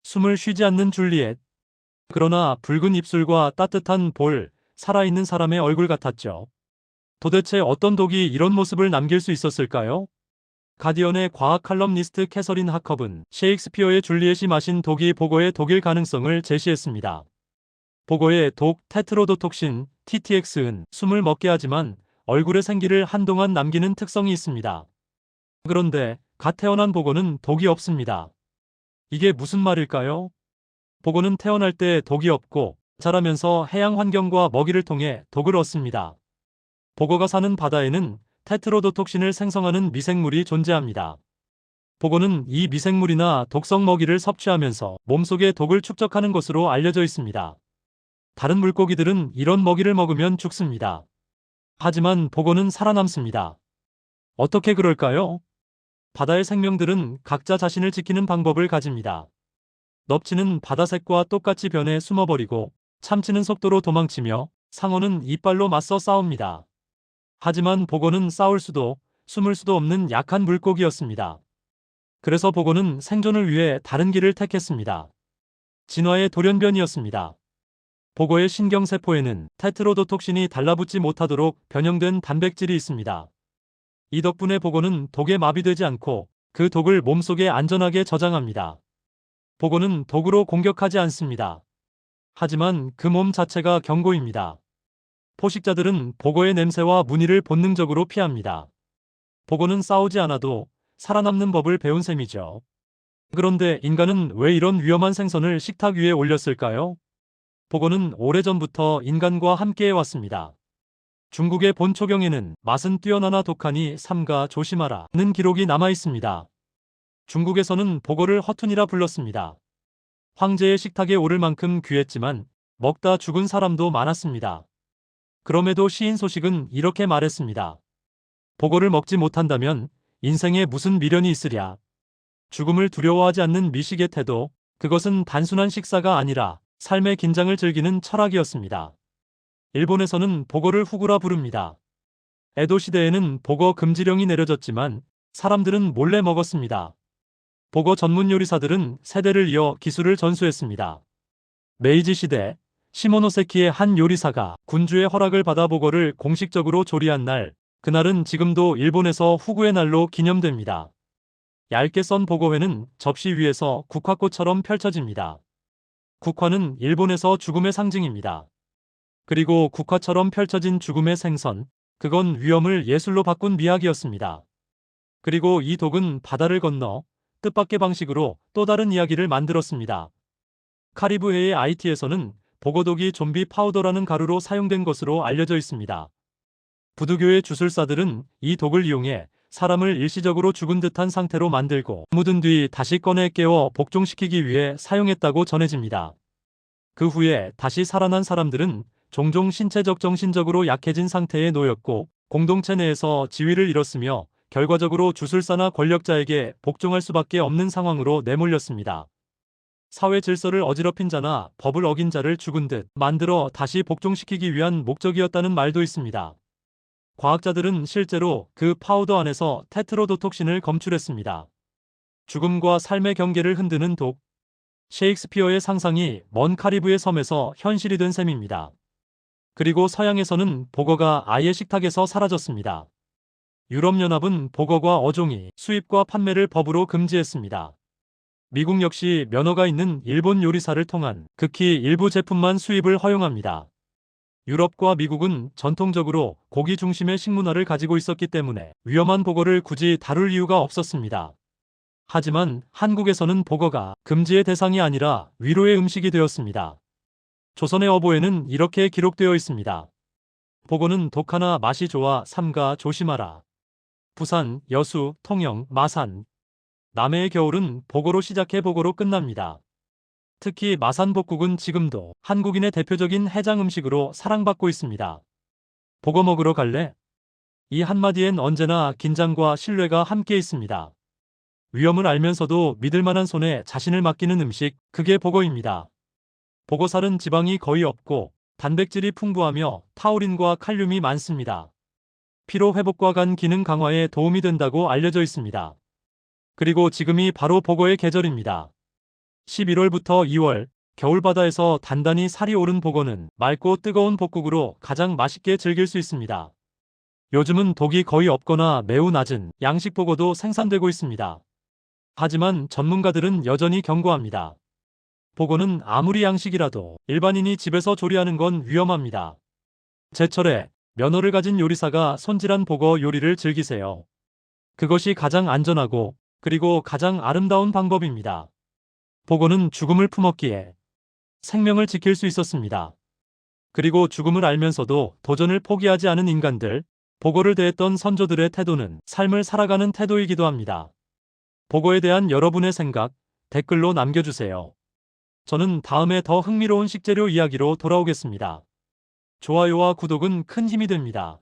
숨을 쉬지 않는 줄리엣. 그러나 붉은 입술과 따뜻한 볼, 살아있는 사람의 얼굴 같았죠. 도대체 어떤 독이 이런 모습을 남길 수 있었을까요? 가디언의 과학 칼럼니스트 캐서린 하컵은 셰익스피어의 줄리엣이 마신 독이 보고의 독일 가능성을 제시했습니다. 보고의 독 테트로도톡신, TTX는 숨을 먹게 하지만 얼굴의 생기를 한동안 남기는 특성이 있습니다. 그런데 갓 태어난 보고는 독이 없습니다. 이게 무슨 말일까요? 보고는 태어날 때 독이 없고 자라면서 해양 환경과 먹이를 통해 독을 얻습니다. 보고가 사는 바다에는 테트로도톡신을 생성하는 미생물이 존재합니다. 보고는 이 미생물이나 독성 먹이를 섭취하면서 몸속에 독을 축적하는 것으로 알려져 있습니다. 다른 물고기들은 이런 먹이를 먹으면 죽습니다. 하지만 보고는 살아남습니다. 어떻게 그럴까요? 바다의 생명들은 각자 자신을 지키는 방법을 가집니다. 넙치는 바다색과 똑같이 변해 숨어버리고 참치는 속도로 도망치며 상어는 이빨로 맞서 싸웁니다. 하지만 보고는 싸울 수도 숨을 수도 없는 약한 물고기였습니다. 그래서 보고는 생존을 위해 다른 길을 택했습니다. 진화의 돌연변이었습니다. 보고의 신경세포에는 테트로도톡신이 달라붙지 못하도록 변형된 단백질이 있습니다. 이 덕분에 보고는 독에 마비되지 않고 그 독을 몸속에 안전하게 저장합니다. 보고는 독으로 공격하지 않습니다. 하지만 그 몸 자체가 경고입니다. 포식자들은 보고의 냄새와 무늬를 본능적으로 피합니다. 보고는 싸우지 않아도 살아남는 법을 배운 셈이죠. 그런데 인간은 왜 이런 위험한 생선을 식탁 위에 올렸을까요? 보고는 오래전부터 인간과 함께해 왔습니다. 중국의 본초경에는 맛은 뛰어나나 독하니 삼가 조심하라는 기록이 남아 있습니다. 중국에서는 보고를 허툰이라 불렀습니다. 황제의 식탁에 오를 만큼 귀했지만 먹다 죽은 사람도 많았습니다. 그럼에도 시인 소식은 이렇게 말했습니다. 보고를 먹지 못한다면 인생에 무슨 미련이 있으랴. 죽음을 두려워하지 않는 미식의 태도, 그것은 단순한 식사가 아니라 삶의 긴장을 즐기는 철학이었습니다. 일본에서는 보고를 후구라 부릅니다. 에도 시대에는 보고 금지령이 내려졌지만 사람들은 몰래 먹었습니다. 보고 전문 요리사들은 세대를 이어 기술을 전수했습니다. 메이지 시대, 시모노세키의 한 요리사가 군주의 허락을 받아 보고를 공식적으로 조리한 날, 그날은 지금도 일본에서 후구의 날로 기념됩니다. 얇게 썬 보고회는 접시 위에서 국화꽃처럼 펼쳐집니다. 국화는 일본에서 죽음의 상징입니다. 그리고 국화처럼 펼쳐진 죽음의 생선, 그건 위험을 예술로 바꾼 미학이었습니다. 그리고 이 독은 바다를 건너 뜻밖의 방식으로 또 다른 이야기를 만들었습니다. 카리브해의 아이티에서는 보고독이 좀비 파우더라는 가루로 사용된 것으로 알려져 있습니다. 부두교의 주술사들은 이 독을 이용해 사람을 일시적으로 죽은 듯한 상태로 만들고 묻은 뒤 다시 꺼내 깨워 복종시키기 위해 사용했다고 전해집니다. 그 후에 다시 살아난 사람들은 종종 신체적 정신적으로 약해진 상태에 놓였고 공동체 내에서 지위를 잃었으며 결과적으로 주술사나 권력자에게 복종할 수밖에 없는 상황으로 내몰렸습니다. 사회 질서를 어지럽힌 자나 법을 어긴 자를 죽은 듯 만들어 다시 복종시키기 위한 목적이었다는 말도 있습니다. 과학자들은 실제로 그 파우더 안에서 테트로도톡신을 검출했습니다. 죽음과 삶의 경계를 흔드는 독. 셰익스피어의 상상이 먼 카리브의 섬에서 현실이 된 셈입니다. 그리고 서양에서는 보거가 아예 식탁에서 사라졌습니다. 유럽연합은 보거과 어종이 수입과 판매를 법으로 금지했습니다. 미국 역시 면허가 있는 일본 요리사를 통한 극히 일부 제품만 수입을 허용합니다. 유럽과 미국은 전통적으로 고기 중심의 식문화를 가지고 있었기 때문에 위험한 보거를 굳이 다룰 이유가 없었습니다. 하지만 한국에서는 보거가 금지의 대상이 아니라 위로의 음식이 되었습니다. 조선의 어보에는 이렇게 기록되어 있습니다. 보거는 독하나 맛이 좋아 삼가 조심하라. 부산, 여수, 통영, 마산. 남해의 겨울은 보거로 시작해 보거로 끝납니다. 특히 마산복국은 지금도 한국인의 대표적인 해장 음식으로 사랑받고 있습니다. 보거 먹으러 갈래? 이 한마디엔 언제나 긴장과 신뢰가 함께 있습니다. 위험을 알면서도 믿을 만한 손에 자신을 맡기는 음식, 그게 보거입니다. 보거살은 지방이 거의 없고 단백질이 풍부하며 타우린과 칼륨이 많습니다. 피로 회복과 간 기능 강화에 도움이 된다고 알려져 있습니다. 그리고 지금이 바로 보거의 계절입니다. 11월부터 2월, 겨울바다에서 단단히 살이 오른 보고는 맑고 뜨거운 볶국으로 가장 맛있게 즐길 수 있습니다. 요즘은 독이 거의 없거나 매우 낮은 양식 보고도 생산되고 있습니다. 하지만 전문가들은 여전히 경고합니다. 보고는 아무리 양식이라도 일반인이 집에서 조리하는 건 위험합니다. 제철에 면허를 가진 요리사가 손질한 보고 요리를 즐기세요. 그것이 가장 안전하고 그리고 가장 아름다운 방법입니다. 보고는 죽음을 품었기에 생명을 지킬 수 있었습니다. 그리고 죽음을 알면서도 도전을 포기하지 않은 인간들, 보고를 대했던 선조들의 태도는 삶을 살아가는 태도이기도 합니다. 보고에 대한 여러분의 생각, 댓글로 남겨주세요. 저는 다음에 더 흥미로운 식재료 이야기로 돌아오겠습니다. 좋아요와 구독은 큰 힘이 됩니다.